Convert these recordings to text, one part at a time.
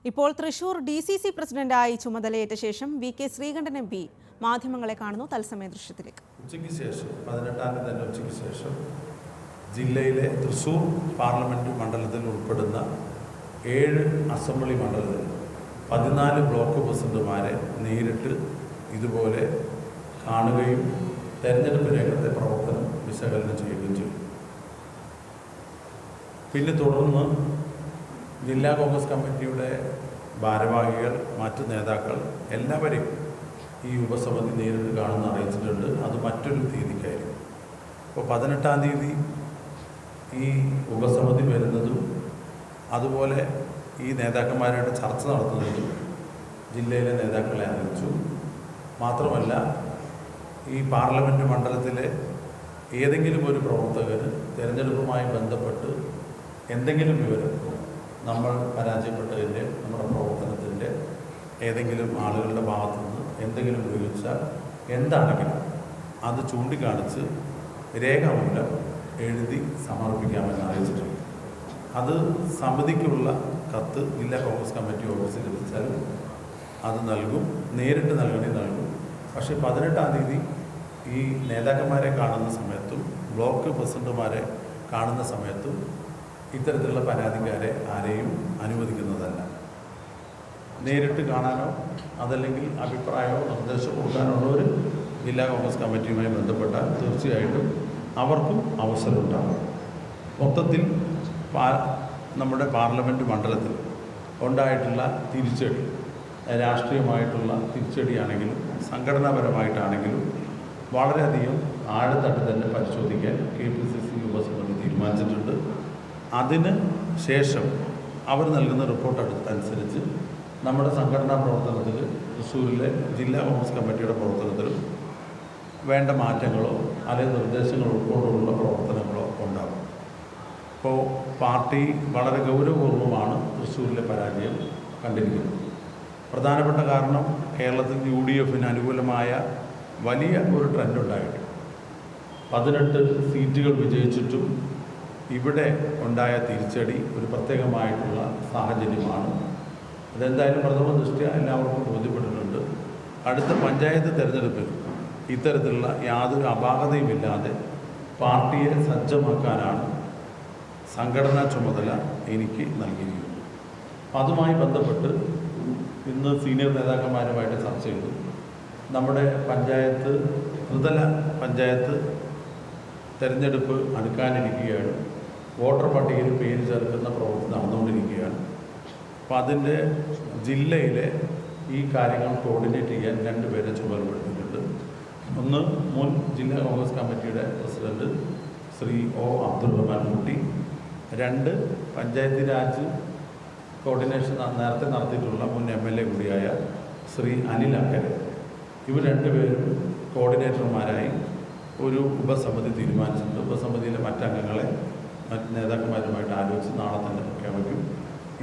ഇപ്പോൾ തൃശൂർ DCC പ്രസിഡന്റായി ചുമതലയേറ്റ ശേഷം VK ശ്രീകണ്ഠൻ MP മാധ്യമങ്ങളെ കാണുന്നു. തത്സമയ ദൃശ്യത്തിലേക്ക്. ഉച്ചയ്ക്ക് ശേഷം 18-ാം തീയതി തന്നെ ഉച്ചയ്ക്ക് ശേഷം ജില്ലയിലെ തൃശൂർ പാർലമെൻറ്റ് മണ്ഡലത്തിൽ ഉൾപ്പെടുന്ന 7 അസംബ്ലി മണ്ഡലത്തിൽ 14 ബ്ലോക്ക് പ്രസിഡന്റുമാരെ നേരിട്ട് ഇതുപോലെ കാണുകയും തെരഞ്ഞെടുപ്പ് രംഗത്തെ പ്രവർത്തനം വിശകലനം ചെയ്യുകയും ചെയ്തു. പിന്നെ തുടർന്ന് ജില്ലാ കോൺഗ്രസ് കമ്മിറ്റിയുടെ ഭാരവാഹികൾ, മറ്റ് നേതാക്കൾ എല്ലാവരെയും ഈ ഉപസമിതി നേരിട്ട് കാണുന്ന അറിയിച്ചിട്ടുണ്ട്. അത് മറ്റൊരു തീയതിക്കായിരിക്കും. അപ്പോൾ 18-ാം തീയതി ഈ ഉപസമിതി വരുന്നതും അതുപോലെ ഈ നേതാക്കന്മാരായിട്ട് ചർച്ച നടത്തുന്നതും ജില്ലയിലെ നേതാക്കളെ അറിയിച്ചു. മാത്രമല്ല, ഈ പാർലമെൻറ്റ് മണ്ഡലത്തിലെ ഏതെങ്കിലും ഒരു പ്രവർത്തകന് തിരഞ്ഞെടുപ്പുമായി ബന്ധപ്പെട്ട് എന്തെങ്കിലും വിവരം നമ്മൾ പരാജയപ്പെട്ടതിൻ്റെ, നമ്മുടെ പ്രവർത്തനത്തിൻ്റെ ഏതെങ്കിലും ആളുകളുടെ ഭാഗത്തു നിന്ന് എന്തെങ്കിലും ഉപയോഗിച്ചാൽ എന്താണെങ്കിലും അത് ചൂണ്ടിക്കാണിച്ച് രേഖാമൂലം എഴുതി സമർപ്പിക്കാമെന്ന് അറിയിച്ചിട്ടുണ്ട്. അത് സമിതിക്കുള്ള കത്ത് ജില്ലാ കോൺഗ്രസ് കമ്മിറ്റി ഓഫീസിൽ ലഭിച്ചാൽ അത് നൽകും, നേരിട്ട് നൽകും. പക്ഷേ 18-ാം തീയതി ഈ നേതാക്കന്മാരെ കാണുന്ന സമയത്തും ബ്ലോക്ക് പ്രസിഡന്റുമാരെ കാണുന്ന സമയത്തും ഇത്തരത്തിലുള്ള പരാതിക്കാരെ ആരെയും അനുവദിക്കുന്നതല്ല. നേരിട്ട് കാണാനോ അതല്ലെങ്കിൽ അഭിപ്രായമോ നിർദ്ദേശമോ കൊടുക്കാനുള്ളവർ ജില്ലാ കോൺഗ്രസ് കമ്മിറ്റിയുമായി ബന്ധപ്പെട്ടാൽ തീർച്ചയായിട്ടും അവർക്കും അവസരമുണ്ടാകും. മൊത്തത്തിൽ നമ്മുടെ പാർലമെൻറ്റ് മണ്ഡലത്തിൽ ഉണ്ടായിട്ടുള്ള തിരിച്ചടി, രാഷ്ട്രീയമായിട്ടുള്ള തിരിച്ചടിയാണെങ്കിലും സംഘടനാപരമായിട്ടാണെങ്കിലും വളരെയധികം ആഴത്തട്ട് തന്നെ പരിശോധിക്കാൻ KPCC ഉപസമിതി തീരുമാനിച്ചിട്ടുണ്ട്. അതിന് ശേഷം അവർ നൽകുന്ന റിപ്പോർട്ട് അനുസരിച്ച് നമ്മുടെ സംഘടനാ പ്രവർത്തനത്തിൽ, തൃശ്ശൂരിലെ ജില്ലാ കോൺഗ്രസ് കമ്മിറ്റിയുടെ പ്രവർത്തനത്തിലും വേണ്ട മാറ്റങ്ങളോ അല്ലെങ്കിൽ നിർദ്ദേശങ്ങളോ ഉൾക്കൊണ്ടുള്ള പ്രവർത്തനങ്ങളോ ഉണ്ടാകും. ഇപ്പോൾ പാർട്ടി വളരെ ഗൗരവപൂർവ്വമാണ് തൃശ്ശൂരിലെ പരാജയം കണ്ടിരിക്കുന്നത്. പ്രധാനപ്പെട്ട കാരണം കേരളത്തിൽ UDFന് അനുകൂലമായ വലിയ ഒരു ട്രെൻഡ് ഉണ്ടായിട്ട് 18 സീറ്റുകൾ വിജയിച്ചിട്ടും ഇവിടെ ഉണ്ടായ തിരിച്ചടി ഒരു പ്രത്യേകമായിട്ടുള്ള സാഹചര്യമാണ്. അതെന്തായാലും പ്രഥമ ദൃഷ്ട്യാ എല്ലാവർക്കും ബോധ്യപ്പെട്ടിട്ടുണ്ട്. അടുത്ത പഞ്ചായത്ത് തിരഞ്ഞെടുപ്പിൽ ഇത്തരത്തിലുള്ള യാതൊരു അപാകതയുമില്ലാതെ പാർട്ടിയെ സജ്ജമാക്കാനാണ് സംഘടനാ ചുമതല എനിക്ക് നൽകിയിരിക്കുന്നത്. അതുമായി ബന്ധപ്പെട്ട് ഇന്ന് സീനിയർ നേതാക്കന്മാരുമായിട്ട് ചർച്ച ചെയ്തു. നമ്മുടെ പഞ്ചായത്ത്, ത്രിതല പഞ്ചായത്ത് തിരഞ്ഞെടുപ്പ് അടുക്കാനിരിക്കുകയാണ്. വോട്ടർ പട്ടികയിൽ പേര് ചേർക്കുന്ന പ്രവൃത്തി നടന്നുകൊണ്ടിരിക്കുകയാണ്. അപ്പോൾ അതിൻ്റെ ജില്ലയിലെ ഈ കാര്യങ്ങൾ കോർഡിനേറ്റ് ചെയ്യാൻ 2 പേരെ ചുമതലപ്പെടുത്തിയിട്ടുണ്ട്. ഒന്ന് മുൻ ജില്ലാ കോൺഗ്രസ് കമ്മിറ്റിയുടെ പ്രസിഡന്റ് ശ്രീ O. അബ്ദുൾ റഹ്മാൻ കുട്ടി, 2 പഞ്ചായത്ത് രാജ് കോർഡിനേഷൻ നേരത്തെ നടത്തിയിട്ടുള്ള മുൻ MLA കൂടിയായ ശ്രീ അനിൽ അക്കരെ. ഇവർ 2 പേരും കോർഡിനേറ്റർമാരായി ഒരു ഉപസമിതി തീരുമാനിച്ചിട്ടുണ്ട്. ഉപസമിതിയിലെ മറ്റംഗങ്ങളെ മറ്റ് നേതാക്കന്മാരുമായിട്ട് ആലോചിച്ച് നാളെ തന്നെ പ്രഖ്യാപിക്കും.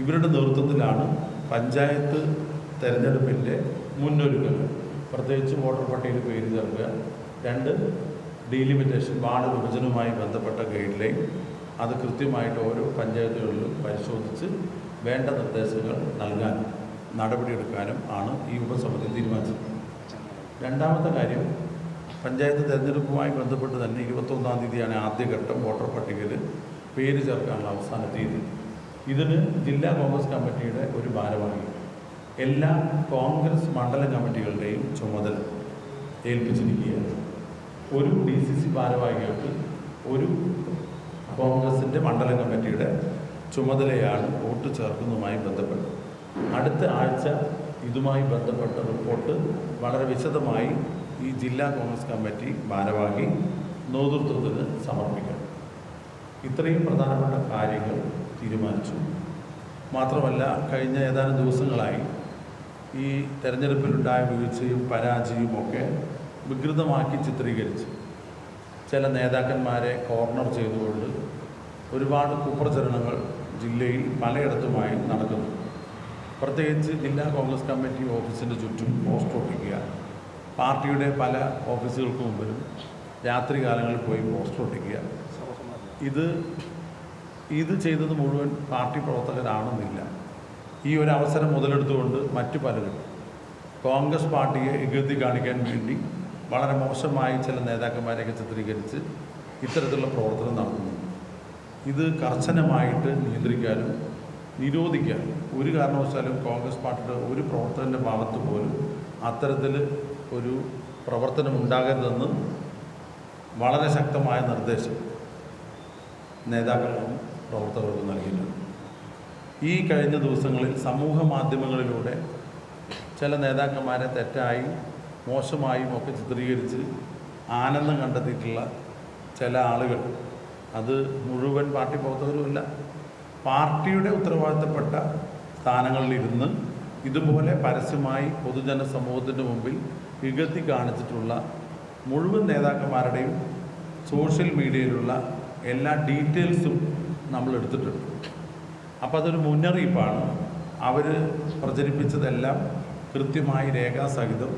ഇവരുടെ നേതൃത്വത്തിലാണ് പഞ്ചായത്ത് തെരഞ്ഞെടുപ്പിൻ്റെ മുന്നൊരുക്കങ്ങൾ, പ്രത്യേകിച്ച് വോട്ടർ പട്ടികയിൽ പേര് ചേർക്കുക, 2 ഡീലിമിറ്റേഷൻ വാർഡ് വിഭജനവുമായി ബന്ധപ്പെട്ട ഗൈഡ് ലൈൻ, അത് കൃത്യമായിട്ട് ഓരോ പഞ്ചായത്തുകളിലും പരിശോധിച്ച് വേണ്ട നിർദ്ദേശങ്ങൾ നൽകാൻ നടപടിയെടുക്കാനും ആണ് ഈ ഉപസമിതി തീരുമാനിച്ചത്. രണ്ടാമത്തെ കാര്യം, പഞ്ചായത്ത് തിരഞ്ഞെടുപ്പുമായി ബന്ധപ്പെട്ട് തന്നെ 21-ാം തീയതിയാണ് ആദ്യഘട്ടം വോട്ടർ പട്ടികയിൽ പേര് ചേർക്കാനുള്ള അവസാന തീയതി. ഇതിന് ജില്ലാ കോൺഗ്രസ് കമ്മിറ്റിയുടെ ഒരു ഭാരവാഹി എല്ലാ കോൺഗ്രസ് മണ്ഡലം കമ്മിറ്റികളുടെയും ചുമതല ഏൽപ്പിച്ചിരിക്കുകയാണ്. ഒരു DCC ഭാരവാഹികൾക്ക് ഒരു കോൺഗ്രസിൻ്റെ മണ്ഡലം കമ്മിറ്റിയുടെ ചുമതലയാണ് വോട്ട് ചേർക്കുന്നതുമായി ബന്ധപ്പെട്ട്. അടുത്ത ആഴ്ച ഇതുമായി ബന്ധപ്പെട്ട റിപ്പോർട്ട് വളരെ വിശദമായി ഈ ജില്ലാ കോൺഗ്രസ് കമ്മിറ്റി ഭാരവാഹി നേതൃത്വത്തിന് സമർപ്പിക്കണം. ഇത്രയും പ്രധാനപ്പെട്ട കാര്യങ്ങൾ തീരുമാനിച്ചു. മാത്രമല്ല, കഴിഞ്ഞ ഏതാനും ദിവസങ്ങളായി ഈ തെരഞ്ഞെടുപ്പിലുണ്ടായ വീഴ്ചയും പരാജയവും ഒക്കെ വികൃതമാക്കി ചിത്രീകരിച്ച് ചില നേതാക്കന്മാരെ കോർണർ ചെയ്തുകൊണ്ട് ഒരുപാട് കുപ്രചരണങ്ങൾ ജില്ലയിൽ പലയിടത്തുമായി നടക്കുന്നു. പ്രത്യേകിച്ച് ജില്ലാ കോൺഗ്രസ് കമ്മിറ്റി ഓഫീസിൻ്റെ ചുറ്റും പോസ്റ്റർ ഒട്ടിക്കുക, പാർട്ടിയുടെ പല ഓഫീസുകൾക്ക് മുമ്പിലും രാത്രി കാലങ്ങളിൽ പോയി പോസ്റ്റർ ഒട്ടിക്കുക. ഇത് ചെയ്തത് മുഴുവൻ പാർട്ടി പ്രവർത്തകരാണെന്നില്ല. ഈ ഒരു അവസരം മുതലെടുത്തുകൊണ്ട് മറ്റു പലരും കോൺഗ്രസ് പാർട്ടിയെ ഇകഴ്ത്തി കാണിക്കാൻ വേണ്ടി വളരെ മോശമായി ചില നേതാക്കന്മാരെയൊക്കെ ചിത്രീകരിച്ച് ഇത്തരത്തിലുള്ള പ്രവർത്തനം നടത്തുന്നു. ഇത് കർശനമായിട്ട് നിയന്ത്രിക്കാനും നിരോധിക്കാനും ഒരു കാരണവശാലും കോൺഗ്രസ് പാർട്ടിയുടെ ഒരു പ്രവർത്തകൻ്റെ ഭാഗത്ത് പോലും അത്തരത്തിൽ ഒരു പ്രവർത്തനം ഉണ്ടാകരുതെന്ന് വളരെ ശക്തമായ നിർദ്ദേശം നേതാക്കൾക്കും പ്രവർത്തകർക്കും നൽകിയിട്ടുണ്ട്. ഈ കഴിഞ്ഞ ദിവസങ്ങളിൽ സമൂഹ മാധ്യമങ്ങളിലൂടെ ചില നേതാക്കന്മാരെ തെറ്റായും മോശമായും ഒക്കെ ചിത്രീകരിച്ച് ആനന്ദം കണ്ടെത്തിയിട്ടുള്ള ചില ആളുകൾ, അത് മുഴുവൻ പാർട്ടി പ്രവർത്തകരുമല്ല, പാർട്ടിയുടെ ഉത്തരവാദിത്തപ്പെട്ട സ്ഥാനങ്ങളിലിരുന്ന് ഇതുപോലെ പരസ്യമായി പൊതുജന സമൂഹത്തിൻ്റെ മുമ്പിൽ ഇകഴ്ത്തി കാണിച്ചിട്ടുള്ള മുഴുവൻ നേതാക്കന്മാരുടെയും സോഷ്യൽ മീഡിയയിലുള്ള എല്ലാ ഡീറ്റെയിൽസും നമ്മൾ എടുത്തിട്ടുണ്ട്. അപ്പോൾ അതൊരു മുന്നറിയിപ്പാണ്. അവർ പ്രചരിപ്പിച്ചതെല്ലാം കൃത്യമായി രേഖാസഹിതം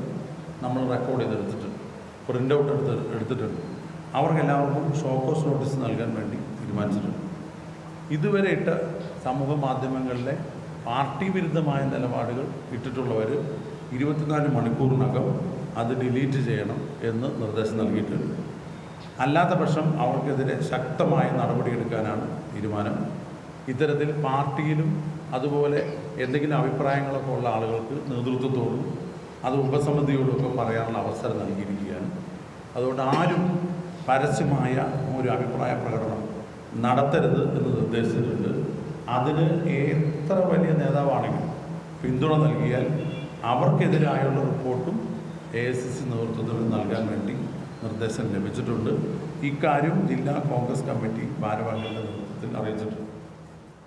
നമ്മൾ റെക്കോർഡ് ചെയ്തെടുത്തിട്ടുണ്ട്, പ്രിൻ്റ് ഔട്ട് എടുത്തിട്ടുണ്ട്. അവർക്കെല്ലാവർക്കും ഷോക്കോസ് നോട്ടീസ് നൽകാൻ വേണ്ടി തീരുമാനിച്ചിട്ടുണ്ട്. ഇതുവരെ ഇട്ട സമൂഹ മാധ്യമങ്ങളിലെ പാർട്ടി വിരുദ്ധമായ നിലപാടുകൾ ഇട്ടിട്ടുള്ളവർ 24 മണിക്കൂറിനകം അത് ഡിലീറ്റ് ചെയ്യണം എന്ന് നിർദ്ദേശം നൽകിയിട്ടുണ്ട്. അല്ലാത്ത പക്ഷം അവർക്കെതിരെ ശക്തമായ നടപടിയെടുക്കാനാണ് തീരുമാനം. ഇത്തരത്തിൽ പാർട്ടിയിലും അതുപോലെ എന്തെങ്കിലും അഭിപ്രായങ്ങളൊക്കെ ഉള്ള ആളുകൾക്ക് നേതൃത്വത്തോടും അത് ഉപസമിതിയോടും ഒക്കെ പറയാനുള്ള അവസരം നൽകിയിരിക്കുകയാണ്. അതുകൊണ്ട് ആരും പരസ്യമായ ഒരു അഭിപ്രായ പ്രകടനം നടത്തരുത് എന്ന് നിർദ്ദേശിച്ചിട്ടുണ്ട്. അതിന് എത്ര വലിയ നേതാവാണെങ്കിലും പിന്തുണ നൽകിയാൽ അവർക്കെതിരായുള്ള റിപ്പോർട്ടും AICC നേതൃത്വത്തിൽ നൽകാൻ വേണ്ടി നിർദ്ദേശം ലഭിച്ചിട്ടുണ്ട്. ഇക്കാര്യം ജില്ലാ കോൺഗ്രസ് കമ്മിറ്റി ഭാരവാഹികളുടെ നേതൃത്വത്തിൽ അറിയിച്ചിട്ടുണ്ട്.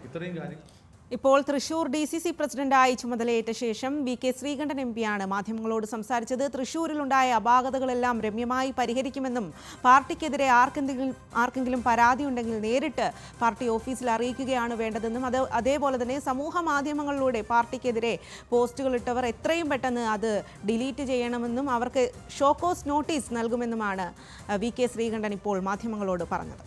ഇത്രയും കാര്യം. ഇപ്പോൾ തൃശൂർ DCC പ്രസിഡന്റായി ചുമതലയേറ്റ ശേഷം VK ശ്രീകണ്ഠൻ MP യാണ് മാധ്യമങ്ങളോട് സംസാരിച്ചത്. തൃശൂരിലുണ്ടായ അപാകതകളെല്ലാം രമ്യമായി പരിഹരിക്കുമെന്നും പാർട്ടിക്കെതിരെ ആർക്കെങ്കിലും പരാതി ഉണ്ടെങ്കിൽ നേരിട്ട് പാർട്ടി ഓഫീസിൽ അറിയിക്കുകയാണ് വേണ്ടതെന്നും അതേപോലെ തന്നെ സമൂഹ മാധ്യമങ്ങളിലൂടെ പാർട്ടിക്കെതിരെ പോസ്റ്റുകൾ ഇട്ടവർ എത്രയും പെട്ടെന്ന് അത് ഡിലീറ്റ് ചെയ്യണമെന്നും അവർക്ക് ഷോക്കോസ് നോട്ടീസ് നൽകുമെന്നുമാണ് VK ശ്രീകണ്ഠൻ ഇപ്പോൾ മാധ്യമങ്ങളോട് പറഞ്ഞത്.